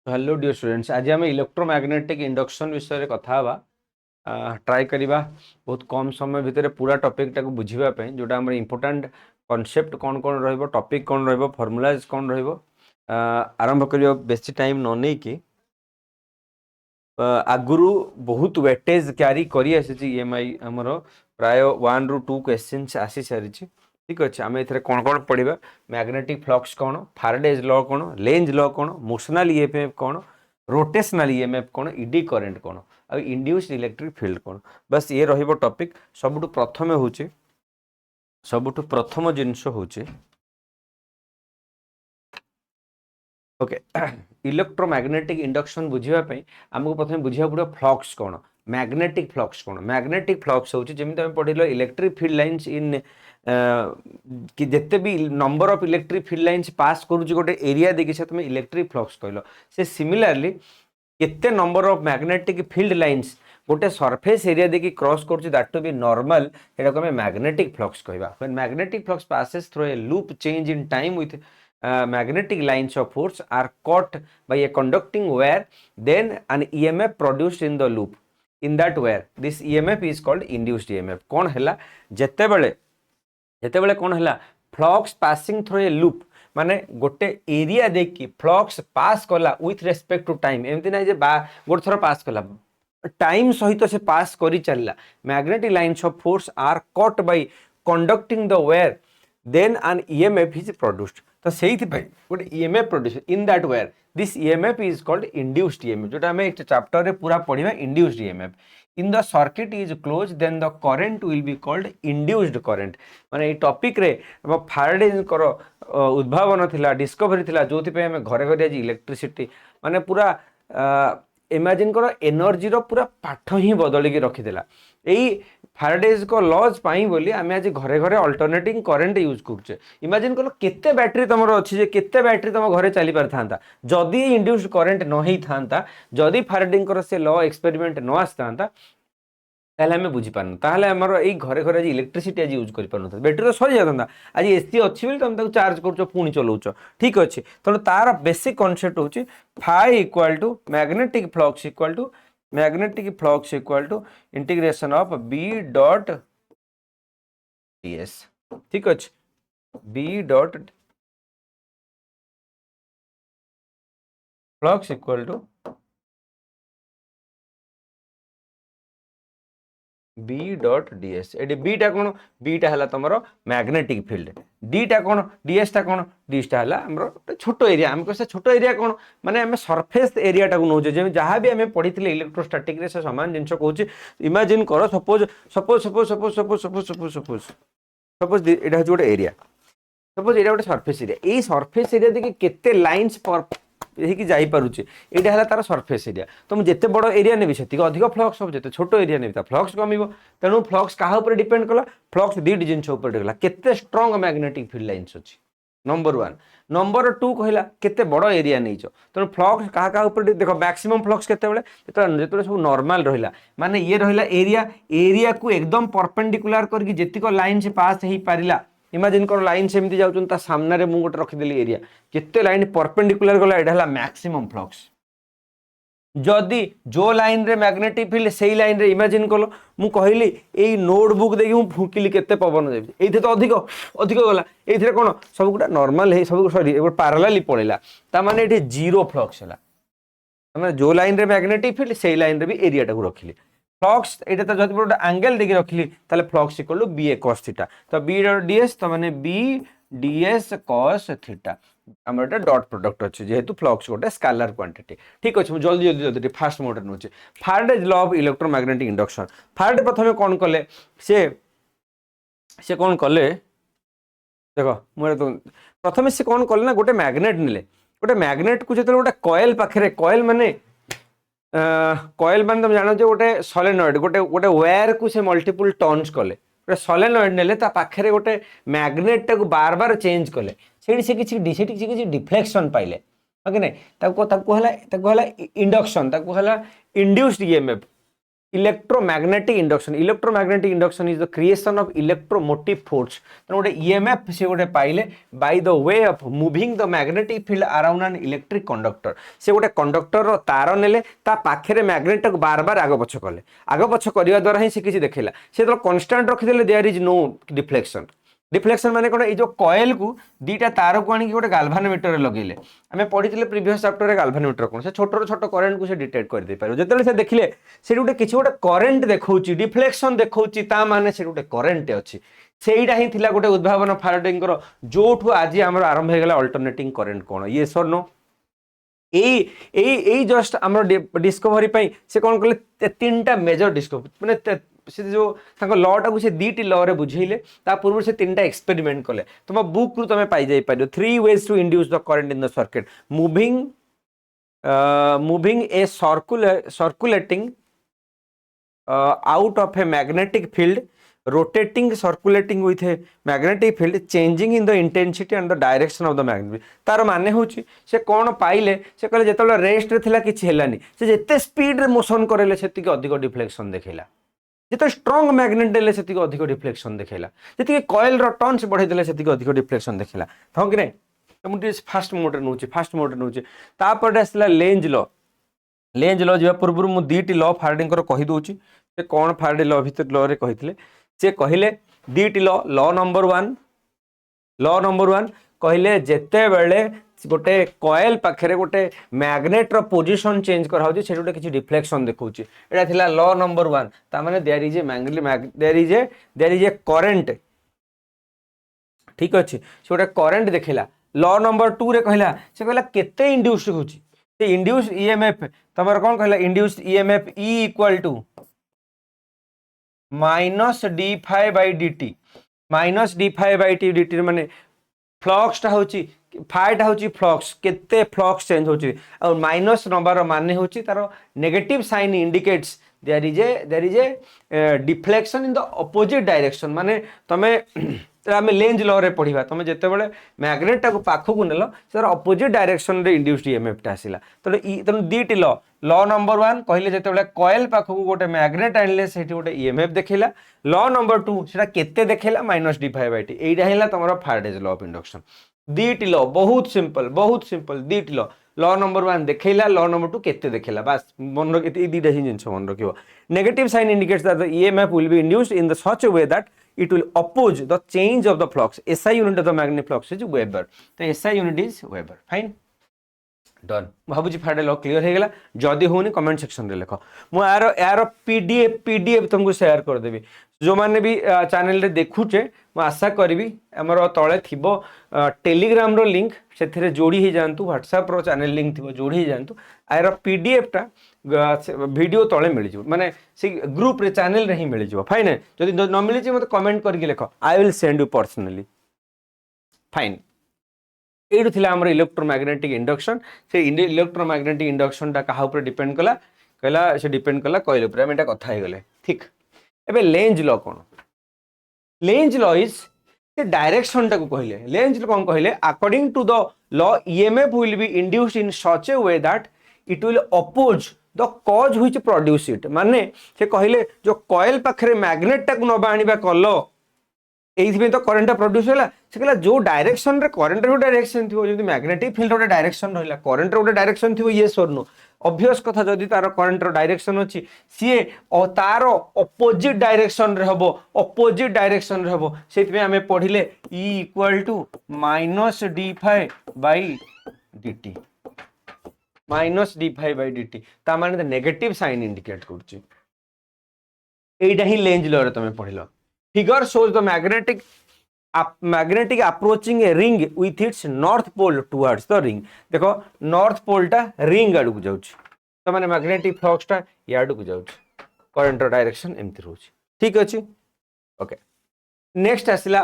Hello dear students, आज आम electromagnetic induction विषय में कथा ट्राई करवा बहुत कम समय भितर पूरा टॉपिक टाक बुझापी जोटा आम इम्पोर्टाट कॉन्सेप्ट कौन कौन रॉपिक कौन रॉर्मुलाज कौन आरंभ कर बेसी टाइम न नहीं कि आगुरी बहुत वेटेज क्यारी करी आसी EMI आमर प्राय 1 ରୁ 2 क्वेश्चंस आसी सारी। ठीक अच्छे आम ए कौन कौन पढ़ा मैग्नेटिक फ्लक्स कौन, फाराडेज लॉ कौन, लेंज लॉ कौन, मोशनल EMF कौन, रोटेशनल EMF कौन, इडी करेंट कौन, आ इंड्यूस्ड इलेक्ट्रिक फील्ड कौन। बस ये रहिबो टॉपिक। सबुठु प्रथम जिनस होचे ओके इलेक्ट्रोमैग्नेटिक इंडक्शन बुझापी आमको प्रथम बुझा पड़ो फ्लक्स कौन, मैग्नेटिक फ्लक्स कौन। मैग्नेटिक फ्लक्स होची जेमिति हम पढ़िलो इलेक्ट्रिक फील्ड लाइन्स इन कि जिते भी number of electric field lines pass करूची गोटे एरिया देखि से तुम इलेक्ट्रिक फ्लक्स कहलो। से सिमिलरली केते number of magnetic field lines गोटे सरफेस एरिया देखि क्रॉस करूची दैट टू बी नॉर्मल, एटा को हमें मैग्नेटिक फ्लक्स कहबा। When magnetic flux passes through a loop change in time with magnetic lines of force are caught by a conducting wire, then an EMF produced in the loop. In that wire this EMF is called induced EMF। कौन हैला जेतेबेले कौन हैला flux passing through a loop माने गोटे area देखि flux pass कला with respect to time. एमती ना जे गोटे थर पास कला टाइम सहित से पास करी चलला। Magnetic lines of force are cut by conducting the wire, then an EMF is produced। तो से गोटे EMF produce in that wire this EMF is called induced EMF, जोटा हमें चैप्टर रे पूरा पढ़िबा induced EMF। In the circuit is close then the current will be called induced current. माने topic रे फाराडे करो उद्भावन थिला, डिस्कवरी थिला, जोथि पे हमें घरे घरे आज इलेक्ट्रिसिटी माने पूरा इमेजिन करो एनर्जी रो पूरा पाठ ही बदल के रखीदेला। यही फाराडेज को लॉज पाई बोली आम आज घरे घरे अल्टरनेटिंग करेन्ट यूज करुचे। इमेजिन करो केते बैटरी तुम अच्छी जे केते बैटरी तुम घरे चली पार था जदि इंड्यूस्ड करेन्ट न ही था, जदि फाराडे से लॉ एक्सपेरिमेंट न आसता ताहले हमें बुझी पारन, ताहले हमर एई घरे घरे आज इलेक्ट्रिसिटी आज यूज करि पारन। बैटरी तो सरी जाता आज एसी अच्छी बोली तुम चार्ज करूछ पुणी चलाउछ। ठीक अच्छे तेणु तार बेसिक कॉन्सेप्ट होची phi equal to magnetic flux equal to integration of B dot ds। ठीक अच्छे B dot flux equal to B dot ds। ये बीटा कौन, बीटा है तुम मैग्नेटिक फील्ड, डीटा कौन, ds टा कौन, ds टा है छोट एरिया। आम कह छोट एरिया कौन माने आम सरफेस एरिया टाक नौचे जमी जहाँ भी आम पढ़ी इलेक्ट्रोस्टैटिक रे से सामान जिनस कहूँ। इमेजिन कर suppose suppose suppose suppose suppose suppose suppose suppose suppose यहाँ हूँ गोटे एरिया, सपोज यहाँ गोटे सरफेस एरिया। यही सरफेस एरिया देखिए केते लाइन्स जापे यहाँ तार सरफेस एरिया। तो मुझे जिते बड़ एरिया नेबी से अधिक फ्लक्स हम जिते छोट एरिया नेबी फ्लक्स कम। तेणु फ्लक्स क्या डिपेंड कला, फ्लक्स दुईट जिन डिपेंड केते स्ट्रंग मैग्नेटिक फील्ड लाइन्स अच्छी नंबर 1। नंबर 2 कहला केते बड़ एरिया नहीं तेणु फ्लक्स क्या देख मैक्सिमम फ्लक्स केते सब नॉर्मल रहा माने ये रहा एरिया को एकदम परपेंडिकुलर करके जेतिक लाइन से पास हो पारिला। इमेजिन कर लाइन सेमती जाऊँ सामने मुझे गोटे रखीदेली एरिया जिते लाइन परपेंडिकुलर गला यहाँ मैक्सिमम फ्लक्स। जदि जो लाइन रे मैग्नेटिक फील्ड से लाइन रे इमेजिन कल मु कहली ए नोटबुक देखिए मुझे फुकिली केते पवन जाए ये तो अधिक अधिक गला ये कौन सब गोटा नॉर्मल है सब सॉरी पैरेलल पड़ेगा ताने ये जीरो फ्लक्स है। जो लाइन रे मैग्नेटिक फील्ड से लाइन रे भी एरिया टाक रखिली फ्लक्स ये तो जब गोटे एंगल देखिए रखिली ताले flux equal to B A cos theta. तो बी डॉट ds तो माने बी ds कॉस थीटा आम डॉट प्रोडक्ट अच्छे जेहेतु फ्लक्स गोटे स्केलर क्वांटिटी। ठीक अच्छे मुझे जल्दी जल्दी जल्दी फास्ट मोड नौ Faraday's law of electromagnetic induction. Faraday प्रथम कौन कले से कौन कले देख मुझे प्रथम से कौन कले ना गोटे मैग्नेट नेले गोटे मैग्नेट को जो गोटे कॉइल पाखे कॉइल माने कॉइल मान तुम जान गोटे सोलेनॉइड गोटे गोटे वायर को से मल्टीपल टर्न्स कले गोटे सोलेनॉइड नेले पाखे गोटे मैग्नेट टाक बार बार चेंज कले से किसी डिफ्लेक्शन पाइले ओके नहीं induction induced EMF electromagnetic induction is the creation of electromotive force तो गोटे ईएमएफ से गोटे पाइले by the way of moving the magnetic field around an electric conductor से गोटे कंडक्टर रो तार नेले ता पाखरे मैग्नेट को बार बार आग पछ कले आग पछ करबा द्वारा ही से किछि देखैला से तो कांस्टेंट रखि देले देयर इज नो डिफ्लेक्शन माने कोन ए जो कॉइल को दीटा तार को आनी गोटे गाल्वानोमीटर रे लगेले आमे पढिथिले प्रीवियस चैप्टर रे गाल्वानोमीटर कोन से छोटो छोटो करंट को से डिटेक्ट कर दे पारो जेतले से देखिले से गोटे किछि गोटे करंट देखौची डिफ्लेक्शन देखौची ता माने से गोटे करंट अछि सेइडा ही थिला गोटे उद्भावन फाराडेंकर जोठु आज हमर आरंभ हे गेला अल्टरनेटिंग करंट कोन ये सर नो ए जस्ट हमर डिस्कवरी पई से कोन कहले तीनटा मेजर डिस्कवरी माने से जो लॉ टाक से दीटी लॉ रे बुझेले ता पूर्व से तीनटा एक्सपेरिमेंट कले तुम बुक रु तुम पाई जाई पारो 3 ways to induce the current in the circuit moving a circulating out of a magnetic field rotating circulating with a magnetic field changing in the intensity and the direction of the magnetic तार माने होची से कोन पाइले से कहले जेतले rest रे थिला किछि हेलानी से जेते स्पीड रे मोशन करेले सेति के अधिक डिफ्लेक्शन देखेला जेते स्ट्रांग मैग्नेट देले सेति के अधिक डिफ्लेक्शन देखेला जेति कॉइल रो टर्न्स बढ़े देले सेति के अधिक डिफ्लेक्शन देखेला थौ कि नै त मु फास्ट मोड रे नउची तापर आसला लेंज लॉ जेबा पूर्व मु दीटी लॉ फाराडेंग कर कहि दोची से कोन फाराडे लॉ भीतर लॉ रे कहितले से कहले दीटी लॉ नंबर 1 कहले जेते बेले गोटे कॉइल पाखरे गोटे मैग्नेट रो पोजीशन चेंज करा होची से गोटे किछि डिफ्लेक्शन देखौची एटा थिला लॉ नंबर 1 ता माने देयर इज ए करंट ठीक अछि से गोटे करंट देखिला लॉ नंबर 2 रे कहला केते इंड्यूस्ड होची से इंड्यूस्ड ईएमएफ तमर कोन कहला induced EMF E equal to minus D phi by dt माने फ्लक्स टा होची फाइटा होची फ्लक्स केते फ्लक्स चेंज होची और माइनस नंबर माने होची तारो negative sign indicates there is a deflection in the opposite direction माने तमे आम लेंज लॉ रे पढ़िबा तमे जेते बेले मैग्नेट टा को पाखो को नेलो सर अपोजिट डायरेक्शन रे इंड्यूस्ड ईएमएफ टा आसिला तो दीटी लॉ नंबर 1 कहले जेते बेले कॉइल पाखो को गोटे मैग्नेट आनले सेठी गोटे ईएमएफ देखैला लॉ नंबर 2 सेटा केते देखैला माइनस d/dt एइडा हैला तमरो फाराडेज लॉ ऑफ इंडक्शन दीटी लॉ बहुत सिंपल दीटी लॉ नंबर 1 देखैला लॉ नंबर 2 केते देखैला बस मन रख ए दीटा ही जिंस मन रखिबो negative sign indicates that the EMF will be induced in the such a way that it will oppose the change of the flux. SI unit of the magnetic flux is Weber. So SI unit is Weber. Fine. Done. भाबुची Faraday law clear हे गेला जदी होनी comment section रे लिखो मु यार PDF तुमको शेयर कर देबी जो माने भी चैनल रे देखुचे मु आशा करबी हमर तळे थिबो टेलीग्राम रो लिंक सेथिरे जोडी ही जानतु व्हाट्सएप रो चैनल लिंक थिबो जोडी ही जानतु यार पीडीएफ टा वीडियो तळे मिल जिवो माने से ग्रुप रे चैनल रे ही मिल जिवो फाइन जदी न मिल जे मते कमेंट करके लिखो I will send you personally fine एडु थिला हमर इलेक्ट्रोमैग्नेटिक इंडक्शन से इलेक्ट्रोमैग्नेटिक इंडक्शन टा कहा ऊपर डिपेंड कला से डिपेंड कला कॉइल ऊपर हम एटा कथा हे गले ठीक एबे लेंज लॉ कोन लेंज लॉ इज से डायरेक्शन टा को कहले लेंज लॉ कोन कहले according to the law EMF will be induced in such a way that it will oppose the cause which produce it माने से कहले जो कॉइल पाखरे मैग्नेट टा को नबा आनिबा कलो एइथि तो करंट प्रोड्यूस होला से कहला जो डायरेक्शन रे करंट रो डायरेक्शन थिवो जदी मैग्नेटिक फील्ड रो डायरेक्शन रहला करंट रो डायरेक्शन थिवो ये सर नो ऑब्वियस कथा जदी तार करंट रो डायरेक्शन अछि सीए और तार अपोजिट डायरेक्शन रे हबो सेति में हमें पढिले E equal to minus d/dt ता माने नेगेटिव साइन इंडिकेट करछि एइडा ही लेंज लॉ रे तमे पढिलो Figure shows the magnetic approaching a ring with its north pole towards the ring. देखो north pole टा ring आडू को जाउछ तो माने मैग्नेटिक फ्लक्स टा याडू को जाउछ करंट रो डायरेक्शन एमति रहउछ ठीक अछि ओके नेक्स्ट आसिला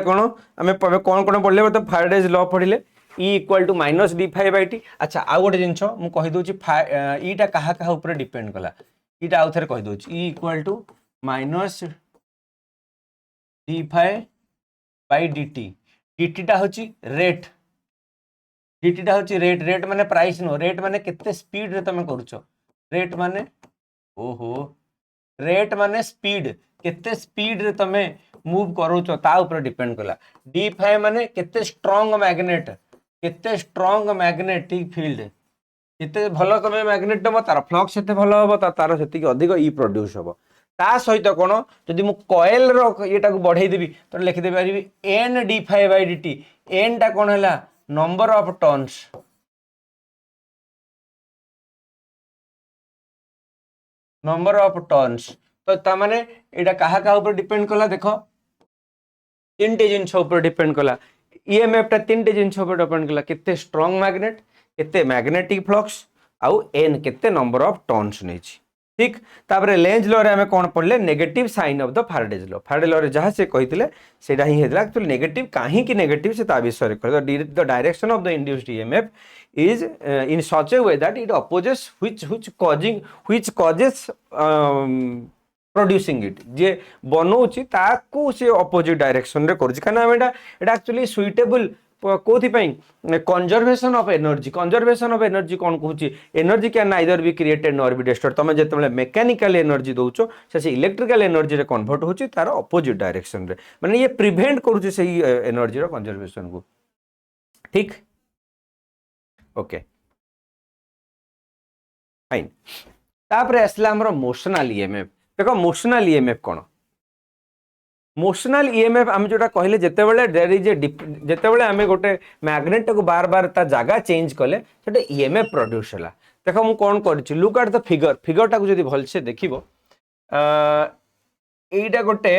कोन हमें कोन पढले तो फाराडेज लॉ पढिले E equal to minus d/dt अच्छा आ गोटे जिंस मु कहि दोछि E टा कहा ऊपर डिपेंड कला इटा आउ थरे कहि दोछि E equal to minus d/dt dt टा होछि रेट रेट माने प्राइस नो रेट माने केते स्पीड रे तमे करूछो रेट माने ओहो रेट माने स्पीड केते स्पीड रे तमे मूव करूछ ता ऊपर डिपेंड कला डी फाइ माने केते स्ट्रांग मैग्नेट केते स्ट्रांग मैग्नेटिक फील्ड केते भलो तमे मैग्नेट दबो तार फ्लक्स सेते भलो हबो तार सेति अधिक ई प्रोड्यूस हबो ता सहित कोन जदि मु कॉइल रो एटा को बढ़ाई देबी तो लिखि दे पारिबी n d phi by dt n टा कोन हला number of turns number of turns तो ता माने एटा काहा का ऊपर डिपेंड कला देखो तीन टे जिंस ऊपर डिपेंड कला ईएमएफ टा तीन टे जिंस ऊपर डिपेंड कला केते स्ट्रांग मैग्नेट केते मैग्नेटिक फ्लक्स आउ n केते नंबर ऑफ टर्न्स नै छी ठीक तापरे लेंज लॉ रे हमें कोन पढ़ले negative sign of the Faraday law रे जहा से कहितले सेटा ही हेतला एक्चुअली नेगेटिव काहे कि नेगेटिव से ता विषय रे कहले the direction of the induced EMF is in such a way that it opposes which causes producing it जे बनौछि ताकू से अपोजिट डायरेक्शन रे करछि काना एटा एक्चुअली सुइटेबल कोथि पई कंजर्वेशन ऑफ एनर्जी कोन कहूछि energy can neither be created nor be destroyed तमे जेतबेले मैकेनिकल एनर्जी दोउछो से इलेक्ट्रिकल एनर्जी रे कन्वर्ट होछि तार अपोजिट डायरेक्शन रे माने ये प्रिवेंट करूछि सेही एनर्जी रो कंजर्वेशन को ठीक ओके फाइन तापर आसला हमर मोशनल ईएमएफ देखो मोशनल ईएमएफ कोन मोशनल ईएमएफ हम जोटा कहले जेतेबेले देयर इज ए जेतेबेले हमें गोटे मैग्नेट को बार बार ता जगह चेंज कले सेटा ईएमएफ प्रोड्यूस होला देखो मु कोन करछि लुक एट द फिगर टा को जदी भल से देखिबो एटा गोटे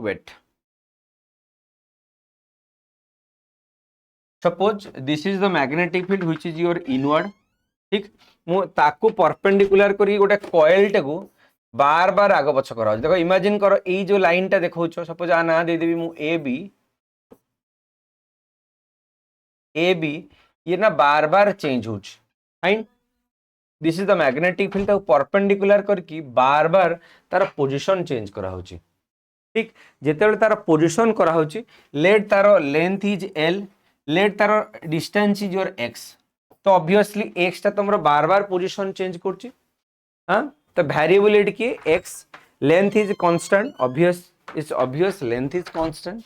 wait suppose this is the magnetic field which is your inward ठीक मु ताकू परपेंडिकुलर करी गोटे कॉइल टा को बार बार आग पछ करा देखो इमेजिन करो ए जो लाइन टा देखौछो सपोज आ ना दे देबी मु ए बी ये ना बार बार चेंज होछ fine this is the magnetic field ताकू परपेंडिकुलर करकी बार बार तार पोजीशन चेंज करा होची ठीक जेतेबेले तार पोजीशन करा होची लेट तार लेंथ इज l लेट तार डिस्टेंस इज योर x तो ऑब्वियसली x ता तुमरो बार बार पोजीशन चेंज करची हां तो वेरिएबल की x length is constant obvious length is constant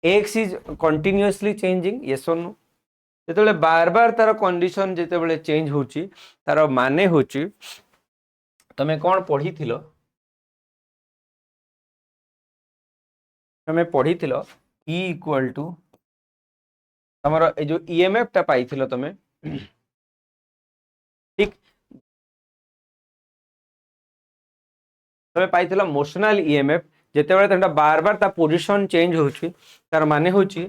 x is continuously changing yes और नो जेतेबेले बार बार तार कंडीशन जेतेबेले चेंज होची तार माने होची तमे कोन पढिथिलो तमे पढिथिलो E इक्वल टू तमरो ए जो ईएमएफ टा पाइथिलो तमे ठीक तमे पाइथिलो मोशनल ईएमएफ जेतेबेले तंटा बार बार ता पोजीशन चेंज होची तार माने होची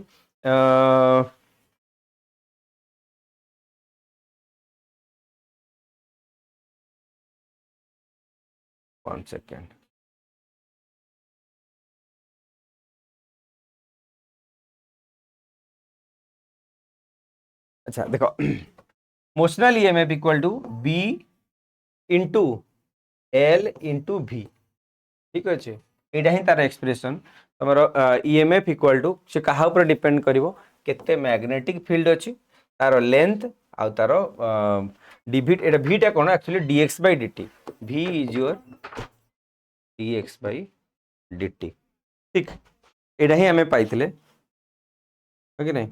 1 सेकंड अच्छा देखो motional EMF equal to B into L into भी ठीक अच्छे यहाँ ही तार एक्सप्रेशन तुम ईएमएफ इक्वल टू से कहा ऊपर डिपेंड करिवो केते मैग्नेटिक फील्ड अच्छी तार लेंथ आउ तार डिविट एटा भीटा कोन actually dx by dt v is your dx by dt ठीक एटा ही हमें पाइथिले ओके नहीं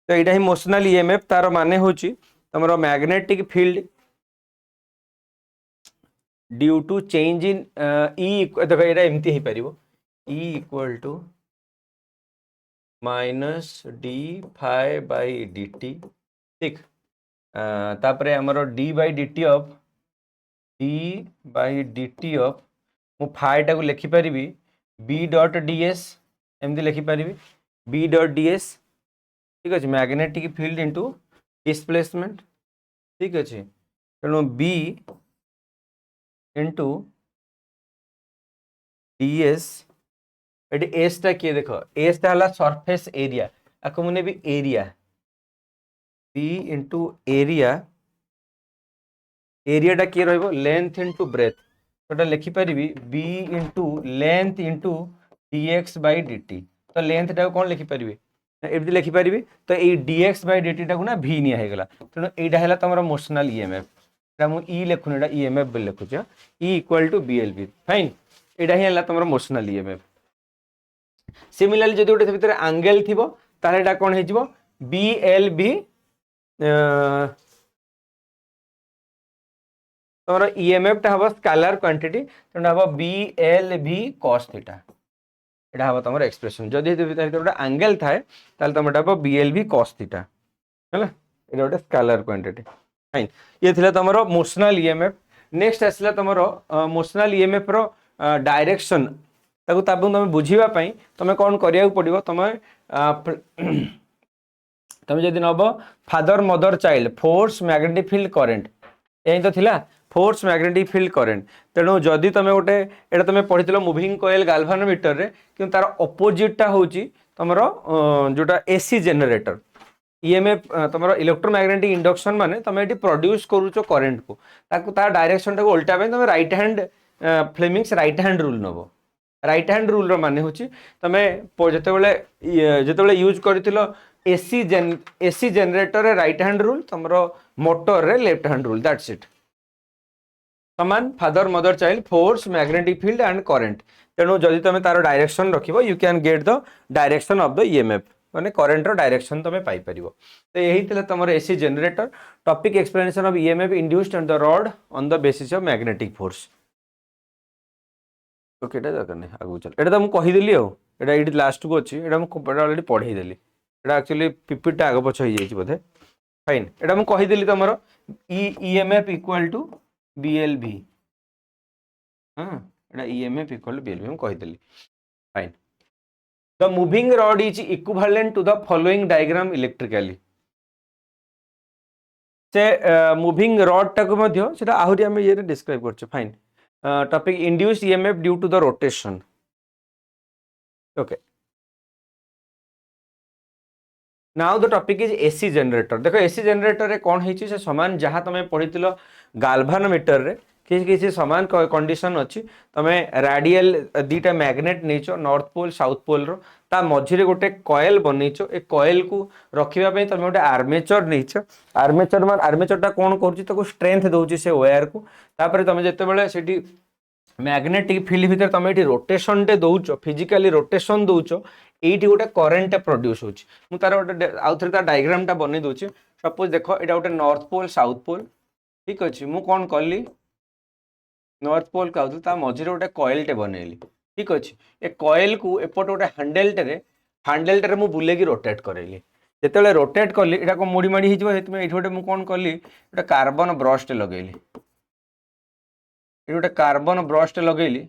तो यहाँ ही मोशनल ईएमएफ तार माने होची तमरो magnetic field due to change in ई देखो एटा एमती ही परिबो E equal to minus D phi by dt ठीक तापरे हमरो d बाय dt ऑफ मु फाइ टा को लिखि परिबी b डॉट ds एमती लिखि परिबी b डॉट ds ठीक अच्छे मैग्नेटिक फील्ड इंटू डिस्प्लेसमेंट ठीक अच्छे तेणु बी इंटू ds एटी एस टा किए देख एस टा हला सरफेस एरिया आको मुने भी एरिया बी इंटू एरिया टा किए रहइबो लेंथ इंटू ब्रेथ तो लिखि परिबी B into length into dx by dt तो लेंथ टा कोन लिखि परिबे एमती लिखिपारि तो ये dx बाय dt टाक ना v निया गला तेणु यहाँ है तुम मोशनल ईएमएफ ई लिखुन ईएमएफ बोल लिखुच E equal to BLV fine यहाँ ही तुम मोशनल ईएमएफ सिमिलरली जब गोटे भीतर एंगल थी ताहले कौन हो बीएलवी तुम ईएमएफ टा हम स्केलर क्वांटिटी तेणु हम बीएलवी cos थीटा यहाँ हम तुम एक्सप्रेशन जदि गोटे एंगल थाए तुम हम बीएलवी cos थीटा है ये गोटे स्केलर क्वांटिटी फाइन ये थिला तुम मोशनल ईएमएफ नेक्स्ट आसला तुम मोशनल ईएमएफ रो डायरेक्शन तुम बुझापी तुम कौन करा पड़ो तुम तुम जदि नब father mother child force magnetic field current यही तो थिला फोर्स मैग्नेटिक फील्ड करेंट तेणु जदि तुम गोटे ये तुम पढ़ी मुविंग कोयल गाल्वानोमीटर रे कि तार अपोजिटा हूँ तुम जोटा एसी जेनरेटर ईएमएफ तुम इलेक्ट्रोमैग्नेटिक इंडक्शन माने तुम ये प्रोड्यूस करूच करेंट को तार डायरेक्शन टाक उल्टा तुम right hand Fleming's right hand rule नब राइट हैंड रूल रो माने होची तमे जिते यूज कर AC generator right hand rule तुम मोटर रे left hand rule that's it समान father mother child force magnetic field and current तेणु जदि तुम तार डायरेक्शन रखिबो you can get the direction of the EMF माने करेंट रो डायरेक्शन तुम पाई परिबो तो यही थिला तुम AC generator topic explanation of EMF induced on the rod on the basis of magnetic force okay एटा दरकार नहीं आगु चल एटा तो हम कहि आ एटा एडी लास्ट को अछि एटा हम ऑलरेडी पढ़ाई देली एटा एक्चुअली पीपीटी आगे पछ हो जाई बोधे फाइन एटा हम कहि देली तमरो ईएमएफ इक्वल टू बीएलवी हां एटा ईएमएफ इक्वल टू बीएलवी हम कहि देली fine the moving rod is equivalent to the following diagram electrically से मूविंग रॉड टाक मध्य सेटा आहुरी हम ये डिस्क्राइब करछ fine topic induced EMF due to the rotation okay now the topic is AC generator देखो एसी जनरेटर रे कौन है से समान जहाँ तुम पढ़ी गाल्वानोमीटर रे किसी समान कंडीशन अच्छी तुम रेडियल दीटा मैग्नेट नहींच नॉर्थ पोल साउथ पोल रो ता मझिरे गोटे कॉइल बनईच ए कॉइल को रखापी तुम गोटे आर्मेचर नहींच आर्मेचरटा कौन कर स्ट्रेंथ दौर से वायर को तापर तुम जिते से मैग्नेटिक फील्ड भितर तुम ये रोटेशन टे दौच फिजिकाली रोटेशन दौच ये गोटे करेन्ट प्रोड्यूस हो तार गोटे आउ थे डायग्राम टा बन दूसरी सपोज देख ये गोटे नॉर्थ पोल साउथ पोल ठीक अच्छे मु कौन कली नॉर्थ पोल कहूँ मझे गोटे कॉइल टे बनइली ठीक अच्छे ए कॉइल को एपट गोटे हांडेलटे मुझे बुले रोटेट करेली जिते रोटेट कली यहाँ को मुड़ी माड़ी हो गोटे मुझे कौन कली गोटे कार्बन ब्रश टे लगेली ये गोटे कार्बन ब्रश टे लगेली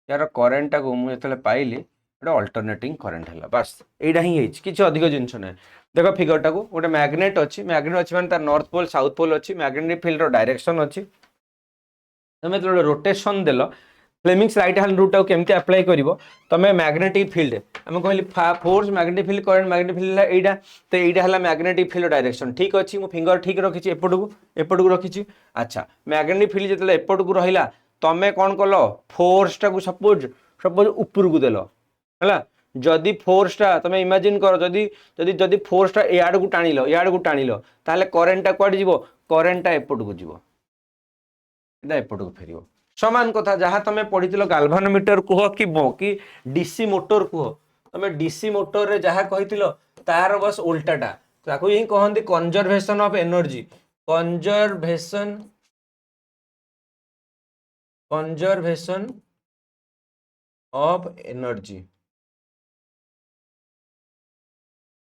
यार करेन्टा को मुझे पाइली गोटे अल्टरनेटिंग करेन्ट है बस यहाँ ही किसी अधिक जिनस ना देख फिगर टाक गोटे मैग्नेट अच्छी मैंने तार नॉर्थ पोल साउथ पोल अच्छी मैग्नेटिक फील्ड डायरेक्शन अच्छी तुम जो रोटेशन देल फ्लेमिंग्स राइट हैंड रूल टाक केमती अप्लाई कर तुम मैग्नेटिक फील्ड आम कहली force magnetic field current magnetic field यहाँ तो यहाँ है मैग्नेटिक फील्ड डायरेक्शन ठीक अच्छी मु फिंगर ठीक रखी एपट को रखी अच्छा मैग्नेटिक फील्ड जो एपट को रहा तमें कौन कल फोर्स टाक सपोज ऊपर को देल है जदि फोर्सटा तुम इमेजिन कर जदि फोर्सटा याड को टाणिल ताले करेन्टा कुआडे जीवो करेन्टा एपट को जीवो एपट को फेर समान कथा जहाँ तुम पढ़ी गाल्वानोमीटर कह कि डीसी मोटर कह तुम डीसी मोटर रे जहाँ कही तार बस उल्टाटा ताको ही कहते conservation of energy conservation of energy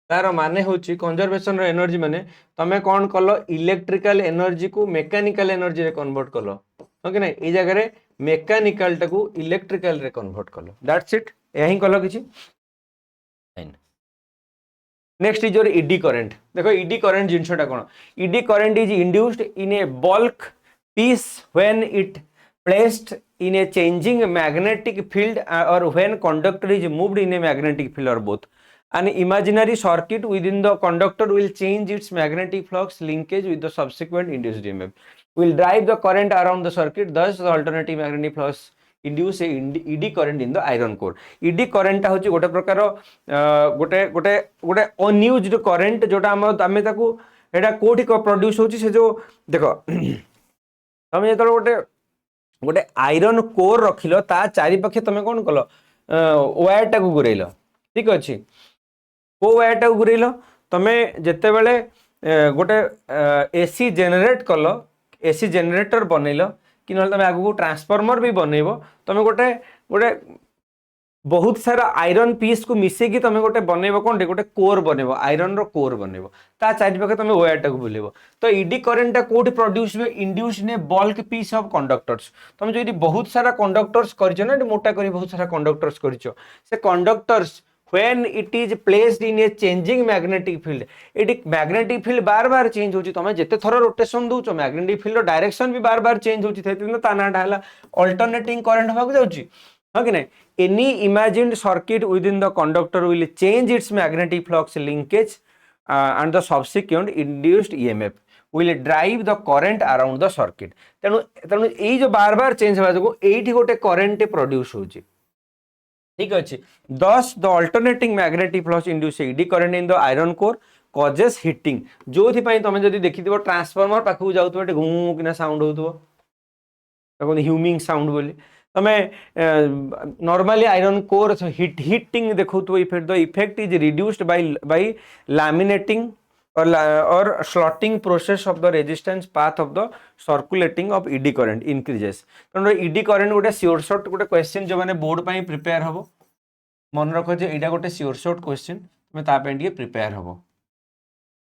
तार माने होची कंजर्वेशन रो एनर्जी माने तमे कौन कल इलेक्ट्रिकल एनर्जी को मेकानिकल एनर्जी रे कन्वर्ट कल ओके ना ये जगह रे मेकानिकल टाकू इलेक्ट्रिकल रे कन्वर्ट कल दैट्स इट यही कल किछि fine next is your eddy current देखो ईडी करंट जिनसटा कोन eddy current is induced in a bulk piece when it placed in a changing magnetic field or when conductor is moved in a magnetic field or both. An imaginary circuit within the conductor will change its magnetic flux linkage with the subsequent induced EMF. Will drive the current around the circuit. Thus, the alternating magnetic flux induce eddy current in the iron core. Eddy current हूँ गोटे प्रकार गोटे गोटे गोटे unused current जोटा आम ताकू एटा कोठी प्रोड्यूस होची से जो देख तुम जो गोटे गोटे आयरन कोर रखिल ता चारि पाखे तुम कौन कल वायर टाक गुरेल ठीक अच्छे को वायर टाक गुरेल तुम जिते बड़े गोटे एसी जेनेरेट कल एसी जेनेरेटर बनइल कि तुम आगू ट्रांसफॉर्मर भी बनइब तुम गोटे गोटे बहुत सारा आयरन पीस को मिसेकी तुम गोटे बनइब कौन गोटे कोर बनइब आयरन रो कोर बनइब ता चारि पाखे तुम वायर टाक बुलेब तो ईडी करेंट कोठी प्रोड्यूस हुए induce in a bulk piece of conductors तुम जो बहुत सारा कंडक्टर्स कर ना मोटा कर बहुत सारा कंडक्टर्स कर से conductors when it is placed in a changing magnetic field eighty magnetic field बार बार चेंज होची तुम जेते थर रोटेशन दउछ मैग्नेटिक फील्ड डायरेक्शन भी बार बार चेंज होची थेतिन ता नाटा हला अल्टरनेटिंग करंट होबाक जाउची हां कि नै any imagined circuit within the conductor will change it's magnetic flux linkage and the subsequent induced EMF will drive the current around the circuit तेनु तेनु एई जो बार बार चेंज होबा जो एठी गोटे करंट प्रोड्यूस होची ठीक अच्छे thus the alternating magnetic flux induce eddy current in the iron core causes heating जो तुम जब देखिए ट्रांसफॉर्मर पाखक जाऊे घूँ कि साउंड हो ह्यूमिंग साउंड बोली तुम नॉर्मली आयरन कोर हिटिंग देखो effect the effect is reduced by laminating or slotting process of the resistance path of the circulating of ED current increases तो ED current गोटे sure short गोटे question जो माने board पाई prepare हबो मन रखो जे एटा गोटे श्योर शॉर्ट क्वेश्चन तुम ता पे प्रिपेयर हबो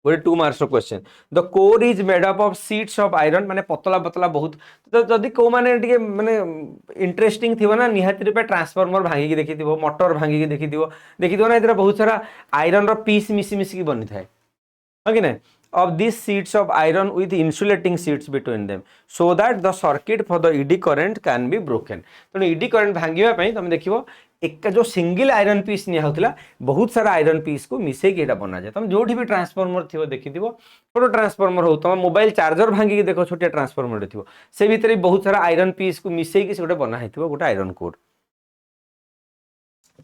गोटे 2 marks question the core is made up of sheets of iron माने पतला पतला बहुत तो जदि को माने टिके माने इंटरेस्टिंग थिबो ना निहाती रूपे ट्रांसफॉर्मर भांगी के देखिथिबो मोटर भांगी के देखिथिबो ना इतरा बहुत सारा आयरन रो पीस मिसी मिसी की बनि थाए okay of these sheets of iron with insulating sheets between them so that the circuit for the ED current can be broken तो ED current भांगिबा पई तुम देखिबो एक जो सिंगल आयरन पीस निया होतला बहुत सारा आयरन पीस को मिसे के एटा बना जाय तुम जोठी भी ट्रांसफॉर्मर थिबो देखिथिबो छोटो ट्रांसफॉर्मर हो तुम मोबाइल चार्जर भांगी के देखो छोटे ट्रांसफॉर्मर थिबो से भीतर बहुत सारा आयरन पीस को मिसे के से बना हेतिबो गोटे आयरन कोर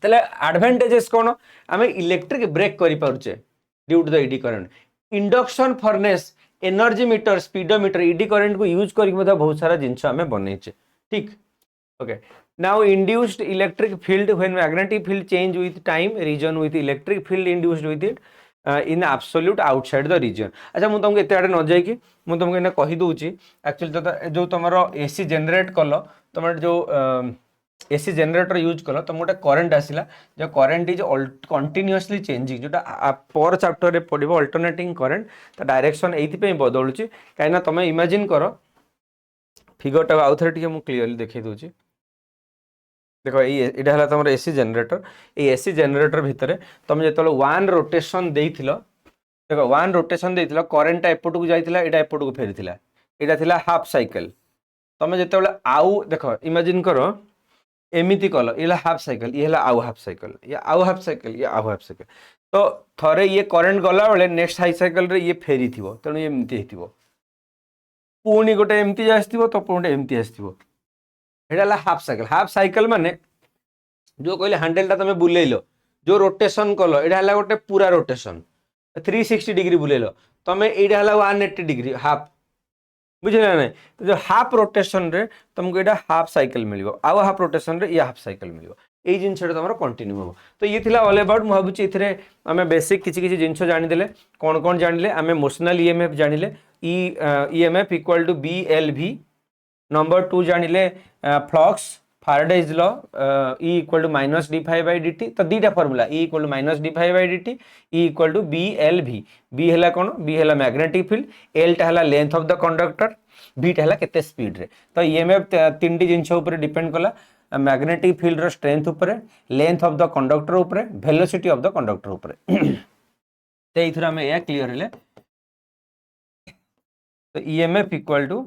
तले एडवांटेजेस कोन आमे इलेक्ट्रिक ब्रेक करि पाउचे due to the ED current induction furnace energy meter speedometer eddy current को यूज करके बहुत सारा जिनस आम बनईचे ठीक okay now induced electric field when magnetic field change with time region with electric field induced with it in absolute outside the region अच्छा मुझे तुमको एत आड़े न जाइए मुझे तुमको इन्हें कहीदे एक्चुअली जो तुम एसी जेनेरेट कल तुम जो एसी जनरेटर यूज कल तुम गोटे करंट आसला जो करंट इज कंटिन्यूअसली चेंजिंग जोटा पर चैप्टर रे पढ़ो अल्टरनेटिंग करंट तो डायरेक्शन ये बदलुच कहीं तुम इमेजिन कर फिगरटा आउ थे मुझे क्लीयरली देखी दूसरी देख यहाँ है तुम एसी जनरेटर ये एसी जनरेटर भितर तुम जो 1 रोटेशन देख वन रोटेशन देख करेन्टा एपट को जाता है एपट को फेरी यहाँ हाफ साइकिल तुम जो आउ देख इमेजिन कर एमती कल ये हाफ साइकिल ये आउ हाफ साइकिल ये आउ हाफ साइकिल ये आउ हाफ साइकिल तो थरे ये करंट गला बेले नेक्स्ट हाई साइकिल रे ये फेरी थी तेणु एमती हो पुणी गोटे एमती आसो तो पुणी एमती आसो ये हाफ साइकिल माने जो कहले हैंडलटा तुम बुलेल जो रोटेशन कल यहाँ गोटे पूरा रोटेशन 360 डिग्री बुलेल तुम यहाँ 180 डिग्री हाफ बुझे ना तो जो हाफ रोटेशन रे तुमको ये हाफ साइकिल मिल आउ हाफ रोटेशन रे ये हाफ साइकिल मिल यही जिनसा तुम कंटिन्यू हम तो ये थिला ऑल अबाउट मुझे भावी ये आम बेसिक किसी किसी जिन जानीदे कौन कौन जानिले आम मोशनल ईएमएफ जानिले EMF equal to BLV number 2 जानिले flux Faraday's law E equal to -d∅dt तो दीटा formula E equal to -d∅dt E equal to BLV B है कौन B है मैग्नेटिक फील्ड L टा है length of the conductor V टा है केते स्पीड रे तो ईएमएफ तीनटी जिनस ऊपर डिपेंड कला मैग्नेटिक फील्ड रो स्ट्रेंथ ऊपर लेंथ ऑफ द कंडक्टर ऊपर वेलोसिटी ऑफ द कंडक्टर ऊपर तो ये आम यह क्लीयर है तो ईएमएफ इक्वल टू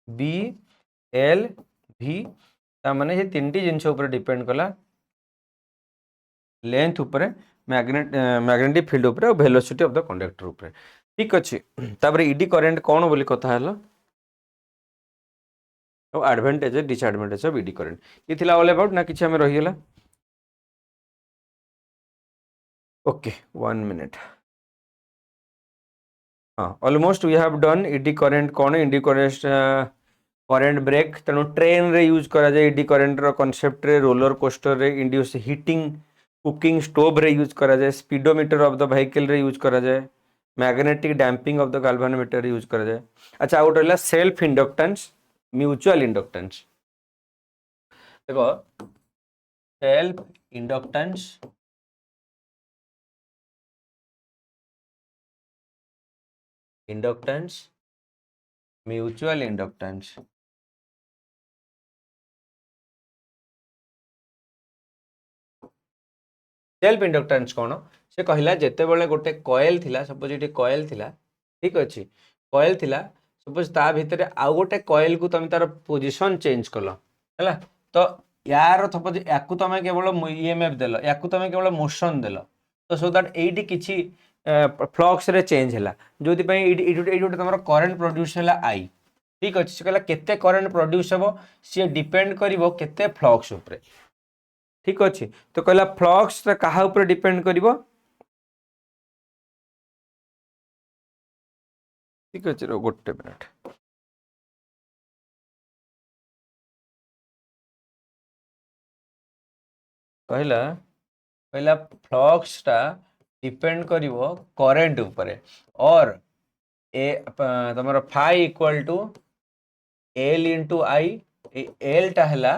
BLV माने ये तीनटी जिनस ऊपर डिपेंड कला लेंथ ऊपर मैग्नेटिक फील्ड ऊपर वेलोसिटी ऑफ द कंडक्टर ऊपर ठीक अच्छे तापर ईडी करंट कौन बोली कथा हला और advantage disadvantage of eddy current ये थिला ऑल अबाउट ना किछि हमें रही गेला ओके 1 मिनट हाँ almost we have done eddy current कौन ईडी करंट करंट ब्रेक तेणु ट्रेन रे यूज करा जाए ईडी करंट रो कांसेप्ट रे रोलर कोस्टर रे इंड्यूस हीटिंग कुकिंग स्टोव रे यूज करा जाए स्पीडोमीटर ऑफ द व्हीकल रे यूज करा जाए magnetic damping of the galvanometer use करा जाए अच्छा आउट रहला सेल्फ इंडक्टेंस म्यूचुअल इंडक्टेंस देखो self inductance inductance mutual inductance self inductance कौन से कहला जेते बेले गोटे कॉइल थिला सपोज ये कॉइल थिला ठीक अच्छे कॉइल थिला सपोज ता भितर आउ गोटे कॉइल को तुम तार पोजीशन चेंज कल है तो यार सपोज या तुम केवल ईएमएफ देल या तुम केवल मोशन देल तो सो दैट एटी किसी फ्लक्स रे चेंज है जो तुम करंट प्रोड्यूस है आई ठीक अच्छे से कहला केते करंट प्रोड्यूस हम सी डिपेंड करिवो केते फ्लक्स उपरे ठीक अच्छे तो कहला फ्लक्स क्या ऊपर डिपेंड करिवो ठीक अच्छे गोटे मिनट कहला कहला फ्लक्स टा डिपेंड करिवो करंट ऊपर और ए तुम phi equal to L into I L टा है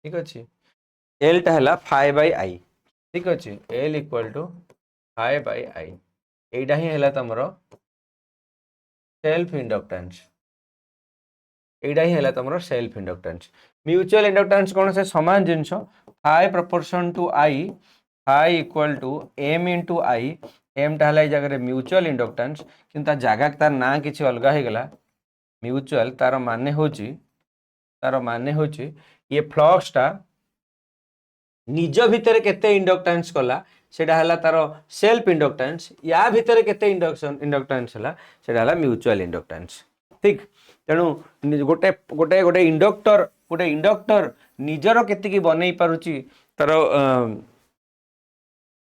ठीक अच्छे एल टा है फाई बाई आई ठीक अच्छे L equal to phi by I एटा ही है तुम सेल्फ इंडक्टेंस एटा ही है तुम सेल्फ इंडक्टेंस म्यूचुअल इंडक्टेंस कौन से समान जिनस phi proportion to I phi equal to M into I M टा है जगह म्यूचुअल इंडक्टेंस किंतु जगह तार ना किसी अलग हो गला म्यूचुअल तार माने होची ये फ्लक्स टा निज भितर केते इंडक्टेंस कला सेटा हला तार सेल्फ इंडक्टेंस या भितर केते इंडक्टेंस हला सेटा हला म्यूचुअल इंडक्टेंस ठीक तेणु गोटे गोटे गोटे इंडक्टर निजर केते बनै पारुची तार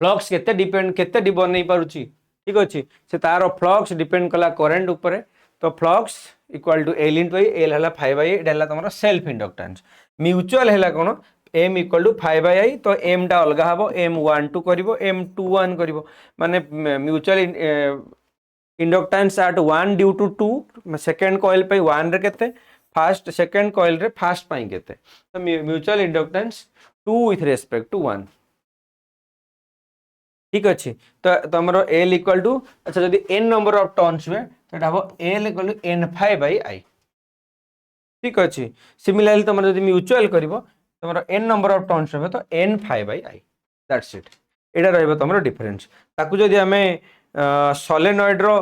फ्लक्स केते बनै पारुची ठीक अच्छे से तार फ्लक्स डिपेंड कला करंट ऊपर तो flux equal to L into I L है फाइव आई एटा है तुम सेल्फ इंडक्टेंस म्यूचुअल है कौन M equal to phi by I तो एम टा अलग हम एम 1 2 कर एम 2 1 कर माने mutual inductance at 1 due to 2 second coil पे 1 रे केते फास्ट सेकेंड कॉइल रे फास्ट पाई केते तो mutual inductance 2 with respect to 1 ठीक अच्छे तो तुम एल इक्वल टू अच्छा जब एन नंबर ऑफ टर्न्स हुए तो हम L equal to N phi by I ठीक अच्छे सिमिलरली तुम जब म्यूचुअल कर तुम एन नंबर ऑफ टर्न्स हो तो N phi by I that's it एटा रहिबो तुम डिफरेंस ताकू जदि आमे सोलेनॉइड रो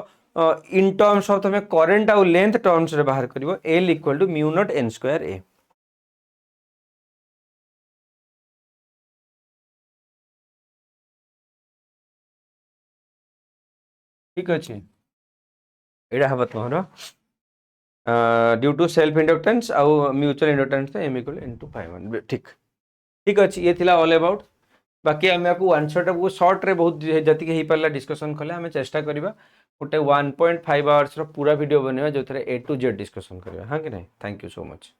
इन टर्म्स ऑफ तुम करंट आउ लेंथ टर्म्स रे बाहर करिवो L equal to mu naught N square A ठीक अच्छे एटा हम तुम ड्यू टू सेल्फ इंडक्टेंस आउ म्यूचुअल इंडक्टेंस तो एम इक्वल इनटू 5 ठीक ठीक अच्छे ये थिला ऑल अबाउट बाकी आम आपको आंसर टाक सर्ट रे बहुत जी हो पारा डिस्कसन कले आम चेष्टा करवा गोटे 1.5 आवर्स पूरा वीडियो बनवा जो ए टू जेड डिस्कसन करवा हाँ कि नहीं थैंक यू सो मच।